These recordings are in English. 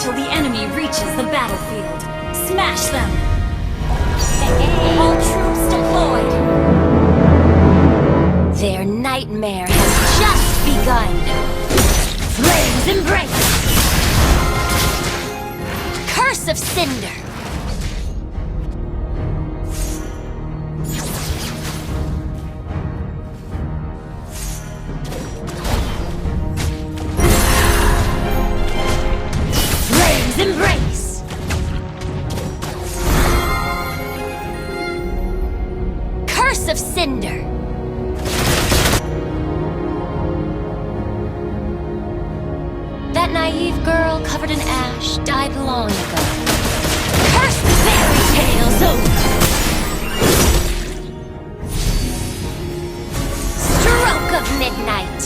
until the enemy reaches the battlefield. Smash them! All troops deployed! Their nightmare has just begun! Flames embrace! Curse of Cinder! Flames embrace! Curse of Cinder! That naive girl covered in ash died long ago. Curse fairy tales over! Stroke of midnight!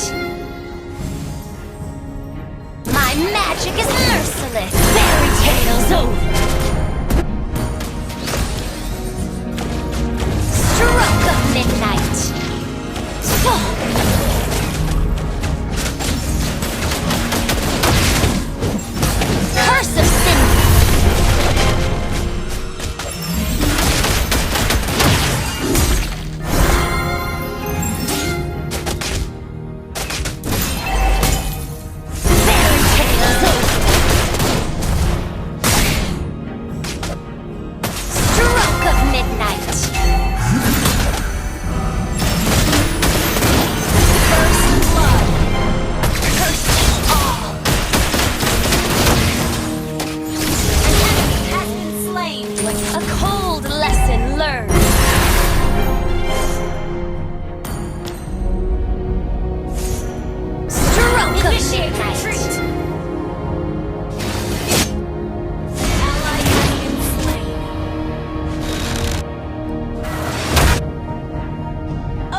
My magic is merciless! Fairy tales over! Stroke of midnight! Curse of Cinder! Fairy tales over! Stroke of midnight! First blood! Curse them all! Has been slain! A cold lesson learned. Stroke of Initiate midnight. retreat! Ally has been slain.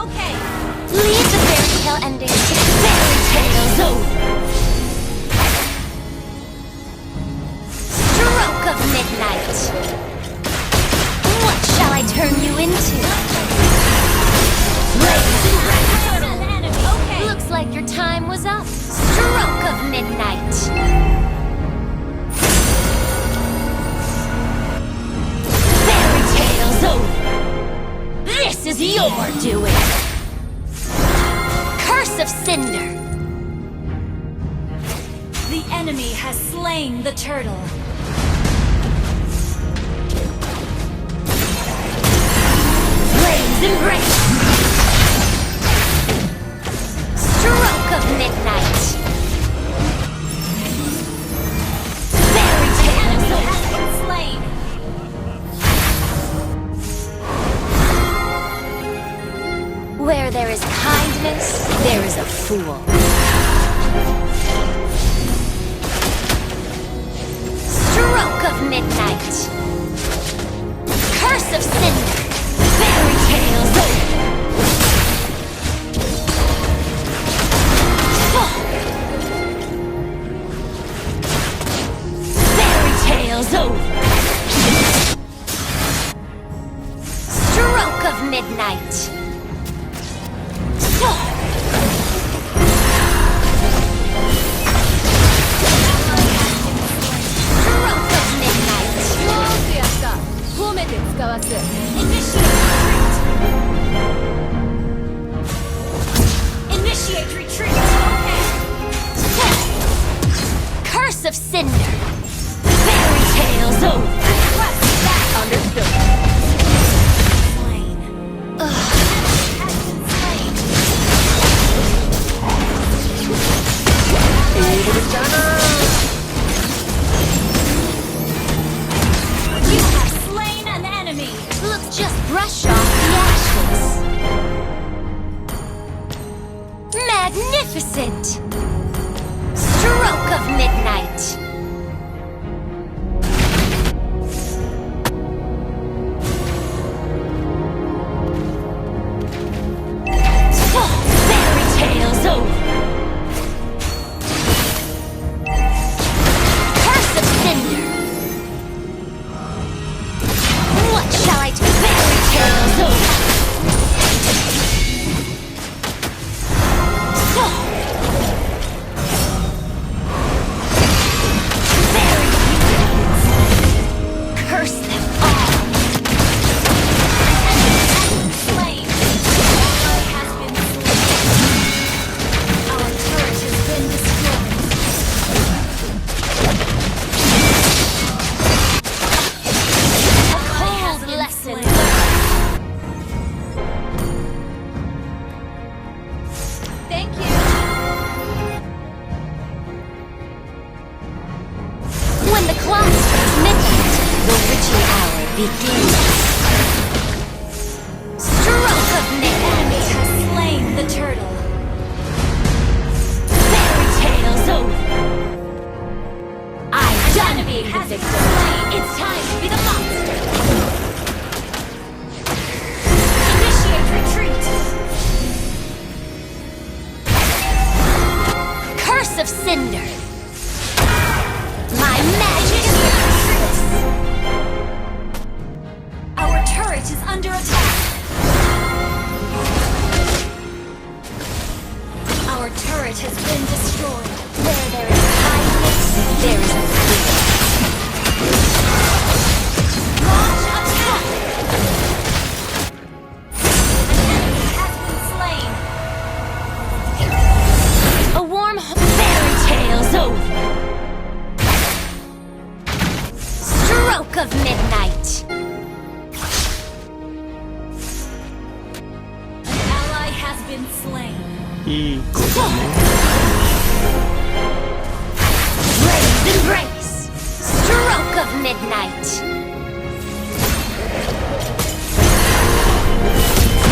Okay, Leave the fairy tale ending to fairy tales over. Stroke of midnight. What shall I turn you into? Flames an enemy. Okay, Looks like your time was up. Stroke of midnight. Fairy tales over. This is your doing. Curse of Cinder. the enemy has slain the turtle. Flames embrace! Stroke of midnight! Fairy tales Has been slain. Where there is kindness, there is a fool. Stroke of midnight! Curse of Cinder! Fairy tales over! Fairy tales over! Stroke of midnight! Stroke of midnight! Initiate retreat. Okay. Curse of Cinder! Fairy tales over! Request that. Understood. Slain. Has been slain. You have slain an enemy. Look, just brush off the ashes. Magnificent! Stroke of midnight! Fairy tales over! Curse of Cinder! What shall I do? Fairy tales over! clock strikes midnight. The witching hour begins. Stroke of The enemy has slain the turtle. fairy tales over. I've done Enemy being the has been victim. slain. It's time to be the monster. Initiate retreat. Curse of Cinder. My magic. Our turret is under attack. Our turret has been destroyed. Where there is kindness, there is a fear. Launch attack. An enemy has been slain. A warm fairy tales over. Stroke of midnight. An ally has been slain. Blaze embrace. Stroke of midnight.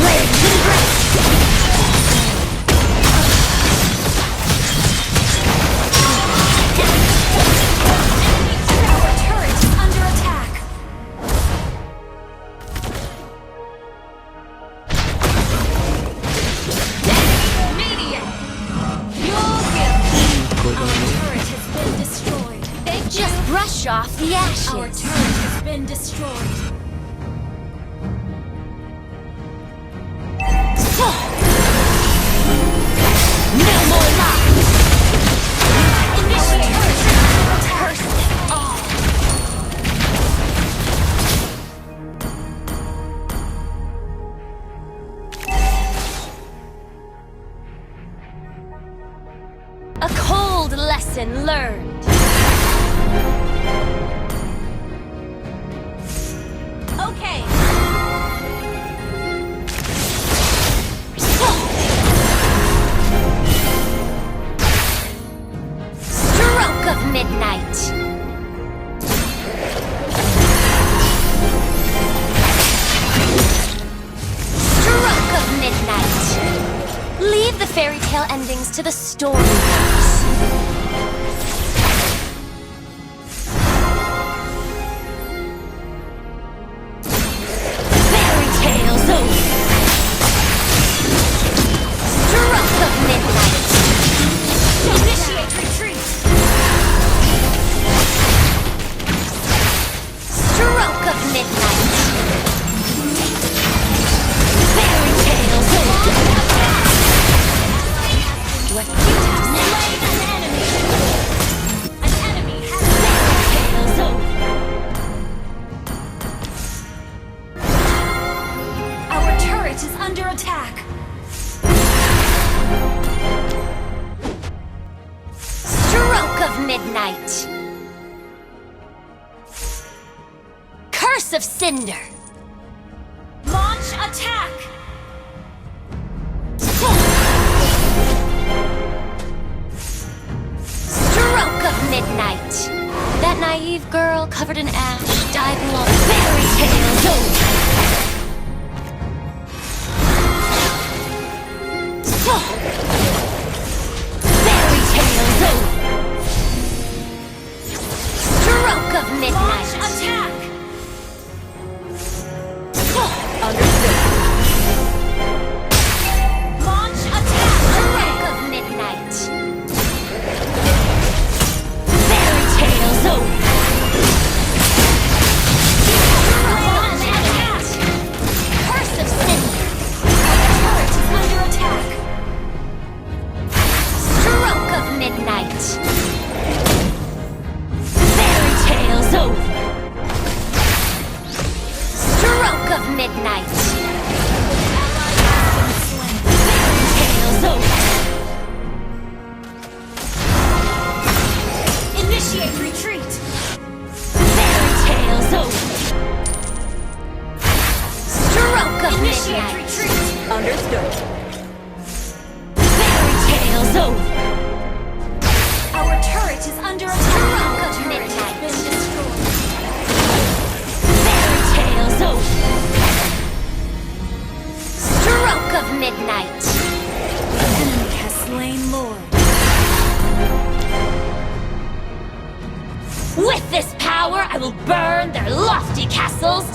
Blaze embrace. Our turret is under attack. Medium. You'll get. Our turret has been destroyed. They just brush off the ashes. Our turret has been destroyed. No more lies. Initiate attack. Curse them all. A cold lesson learned. Okay. Stroke of midnight. Stroke of midnight. Leave the fairy tale endings to the storyverse. Fairy tales over. Stroke of midnight. Initiate retreat. Stroke of midnight. Fairy tales over. What you have Slay an enemy. An enemy has fairy tales over. Our turret is under attack. Stroke of midnight. Curse of Cinder. Launch attack. Stroke of midnight. That naive girl covered in ash died long. Fairy tales over. Fairy tales over. Stroke of Launch midnight. attack. Understood. Launch attack. Stroke of midnight. Fairy tales over.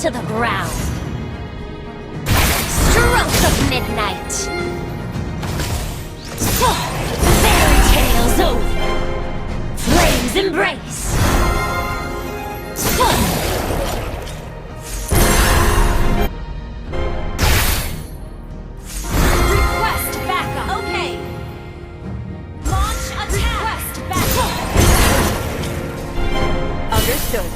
to the ground. Stroke of midnight. Fairy tales over. Flames embrace. Request backup. Okay. Launch attack. Request backup. Understood.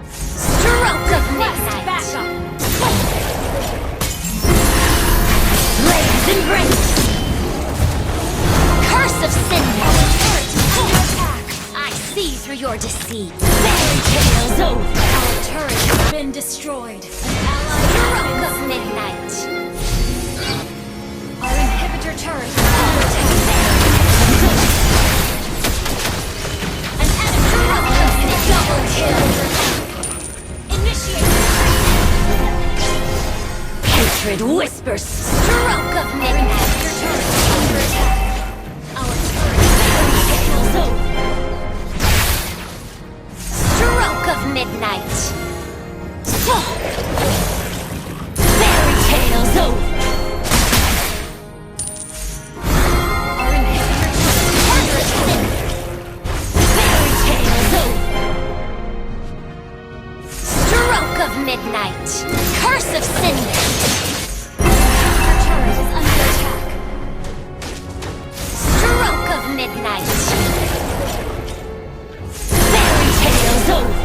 Stroke of Request midnight. backup. Flames embrace. Curse of sin. Turret is under attack. I see through your deceit. Fairy tales over. Our turret has been destroyed. An ally Stroke has of been slain. midnight. Our inhibitor turret is under attack. An enemy has been double kill. Initiate Hatred whispers. Stroke of midnight. your turret is under attack. Our turret Tales over. Stroke of midnight. Fairy tales over. our inhibitor turret is under attack. Fairy tales over. Stroke of midnight. Curse of sin. Your turret is under attack. Stroke of midnight. Fairy tales over.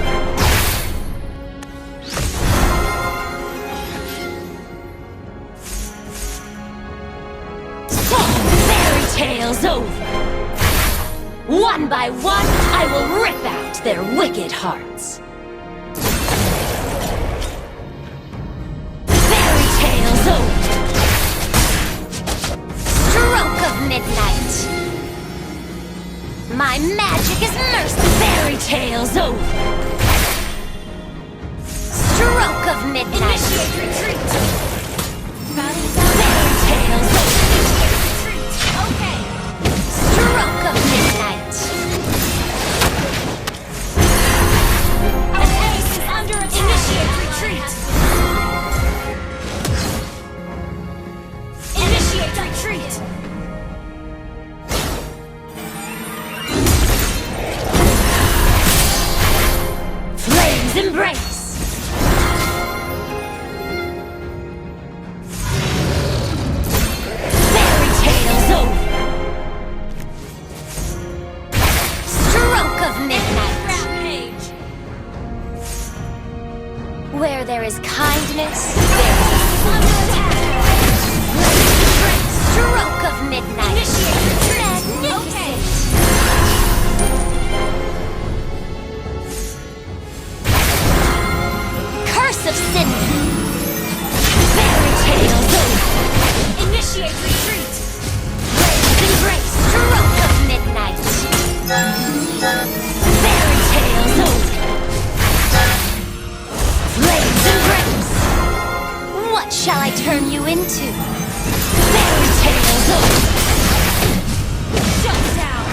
Fairy tales over. One by one, I will rip out their wicked hearts. Fairy tales over. Stroke of midnight. My magic is mercy. Fairy tales over. Stroke of midnight. Initiate retreat. Battle Fairy tales over. retreat. Okay. Stroke of midnight. An ace is under attack. Initiate retreat. Initiate retreat. Flames embrace. Fairy tales over. Stroke of midnight. Rampage. Where there is kindness, there is Under attack. stroke of midnight. Initiate retreat. Magnificent. Curse of sin. Fairy tales over. Initiate retreat. Flames embrace. Stroke of midnight. Fairy tales over. Flames embrace. What shall I turn you into? Fairy tales over. Shut down.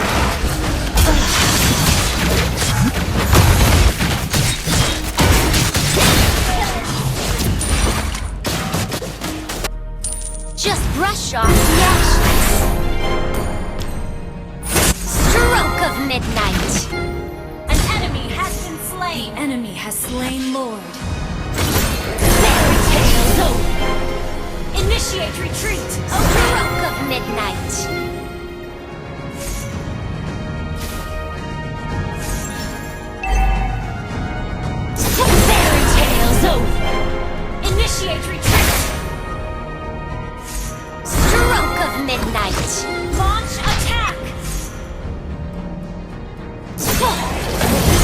Just brush off the ashes. Stroke of midnight. An enemy has been slain. The enemy has slain Lord. Fairy tales over. Initiate retreat. Stroke of midnight. Fairy tales over. Initiate retreat. Stroke of midnight. Launch attack.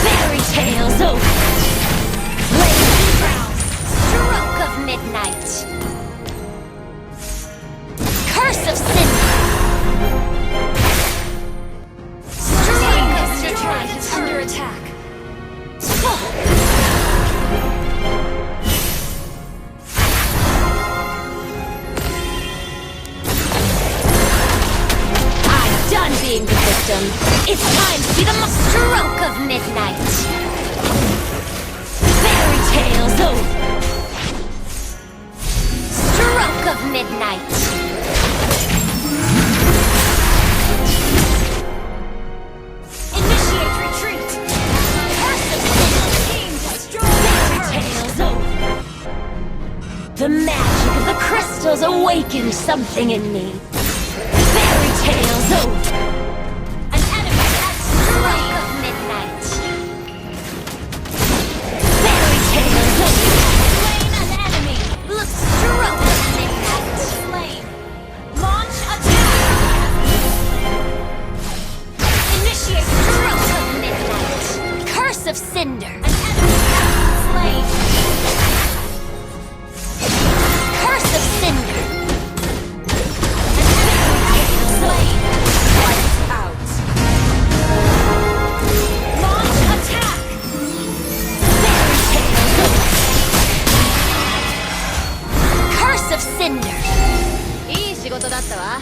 Fairy tales over. Flames round. Stroke of midnight. Curse of sin. Stroke of Your turret is under midnight. attack. I'm done being the victim. It's time to be the stroke of midnight. Fairy tale's over. Stroke of midnight. Initiate retreat. Curse of team destroy. Tale's over. The magic of the crystals awakened something in me. Fairy tale's over. An enemy has slain. Stroke of midnight. Fairy tale's over. Slain an enemy. Look, stroke of midnight. Slain. Launch attack. Initiate Stroke retreat. of midnight. Curse of cinder. An enemy has slain. Curse of cinder. Slain. Wiped out. Launch attack. Fairy tale's over. Curse of cinder. いい仕事だったわ。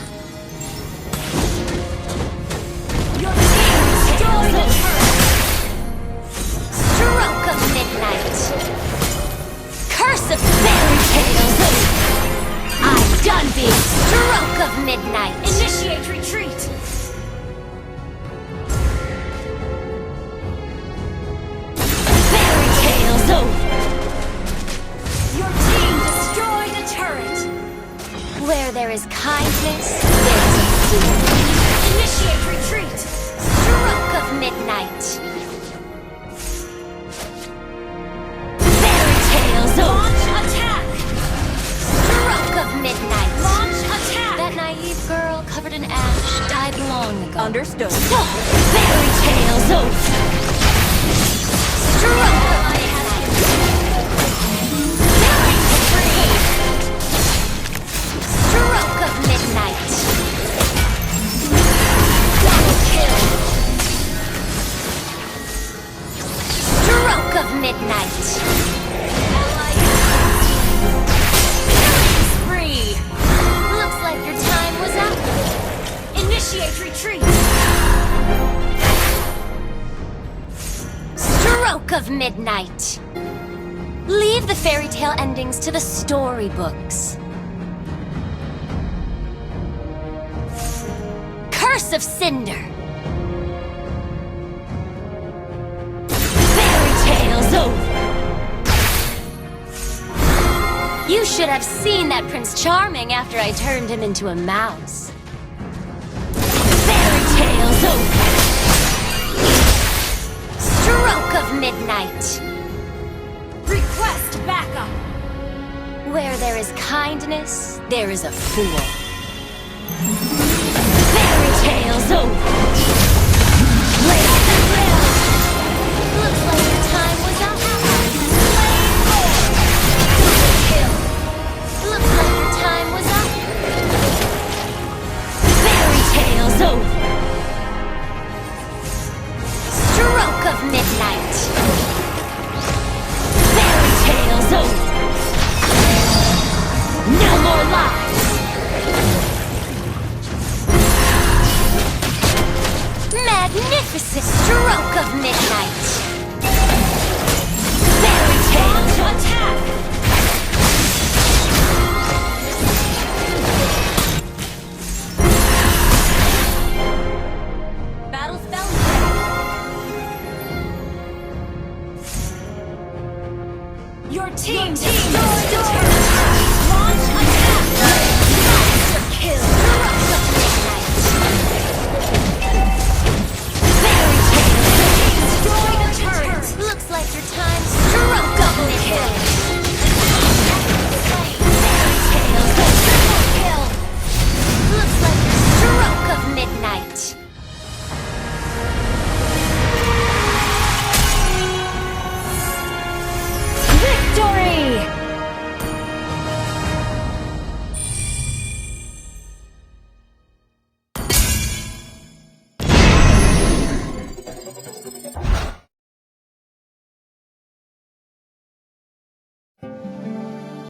Your team destroyed a turret. Stroke of midnight. Curse of fairy tales over. I'm done being stroke of midnight. Initiate retreat. Fairy tales over. Your team destroyed a turret. Where there is kindness, there is a fool. Initiate retreat. Stroke of midnight. Fairy tales over. Launch attack. Stroke of midnight. Launch attack. That naive girl covered in ash died long ago. Understood. So, fairy tales over. Stroke of midnight. Stroke of midnight. Double kill. Stroke of midnight. Spree. Looks like your time was up. Initiate retreat. Stroke of midnight. Leave the fairy tale endings to the storybooks. Curse of cinder. Fairy tale's over. You should have seen that Prince Charming after I turned him into a mouse. Fairy tale's over. Stroke of midnight. Request backup. Where there is kindness, there is a fool. Fairy tale's over. Raise the rill. Looks like your time was up. Slay more. Kill. Looks like your time was up. Fairy tale's over. Stroke of midnight. Fairy tale's over. No more lies. Magnificent stroke of midnight.